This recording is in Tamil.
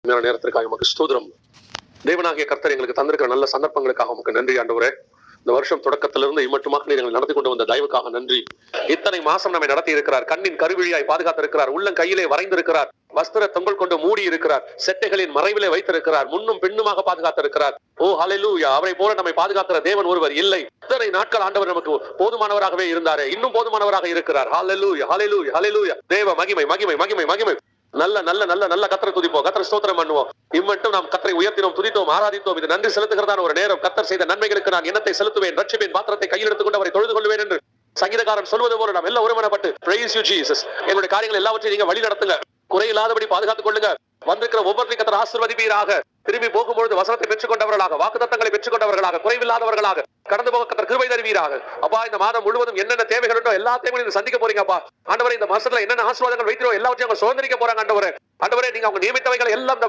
நேரத்திற்காக உமக்கு ஸ்தோத்திரம். தேவனாகிய கர்த்தர் எங்களுக்கு தந்திருக்கிற நல்ல சந்தர்ப்பங்களுக்காக உமக்கு நன்றி ஆண்டவரே. இந்த வருஷம் தொடக்கத்திலிருந்து இம்மட்டுமாக நீர் எங்களை நடத்தி கொண்டு வந்த தயவுக்காக நன்றி. இத்தனை மாசம் நம்மை நடத்தி இருக்கிறார். கண்ணின் கருவிழியாய் பாதுகாத்திருக்கிறார். உள்ளம் கையிலே வரைந்திருக்கிறார். வஸ்திர தொங்கல் கொண்டு மூடி இருக்கிறார். செட்டைகளின் மறைவிலே வைத்திருக்கிறார். முன்னும் பின்னுமாக பாதுகாத்திருக்கிறார். ஓ ஹல்லேலூயா. அவரை போல நம்மை பாதுகாக்கிற தேவன் ஒருவர் இல்லை. இத்தனை நாட்கள் ஆண்டவர் நமக்கு போதுமானவராகவே இருந்தாரே, இன்னும் போதுமானவராக இருக்கிறார். ஹல்லேலூயா, ஹல்லேலூயா, ஹல்லேலூயா. தேவ மகிமை, மகிமை, மகிமை, மகிமை. நல்ல நல்ல நல்ல நல்ல கர்த்தரை துதிப்போம், கர்த்தரை ஸ்தோத்திரம் பண்ணுவோம். இம்மட்டும் நாம் கர்த்தரை உயர்த்தினோம், துதித்தோம், ஆராதித்தோம். இது நன்றி செலுத்துகிறதான ஒரு நேரம். கர்த்தர் செய்த நன்மைகளுக்கு நான் எண்ணத்தை செலுத்துவேன், ரட்சிப்பேன், பாத்திரத்தை கையில் எடுத்துக்கொண்டு அவரை தொழுது கொள்வேன் என்று சங்கீதக்காரன் சொல்வது போல நாம் எல்லாம் ஒருமனப்பட்டு praise you Jesus. எங்களுடைய காரியங்கள் எல்லாவற்றையும் நீங்க வழி நடத்துங்க, குறையில்லாதபடி பாதுகாத்துக் கொள்ளுங்க. வந்திருக்கிற ஒவ்வொருத்தையும் கர்த்தர் ஆசீர்வதிப்பீராக. திரும்பி போகும்பொழுது வசனத்தை பெற்றுக்கொண்டவர்களாக, வாக்குத்தத்தங்களை பெற்றுக்கொண்டவர்களாக, குறைவில்லாதவர்களாக கடந்து போக கர்த்தர் கிருபை தருவீராக. அப்பா, இந்த மாதம் முழுவதும் என்னென்ன தேவைகள் உண்டோ எல்லா தேவைகளையும் சந்திக்க போறீங்கப்பா ஆண்டவரே. இந்த மாசத்துல என்னென்ன ஆசீர்வாதங்கள் வைக்கிறோம் எல்லாவற்றையும் அவங்க சுதந்திரிக்க போறாங்க ஆண்டவரே. ஆண்டவரே, நீங்க அவங்க நியமித்தவைகளை எல்லாம்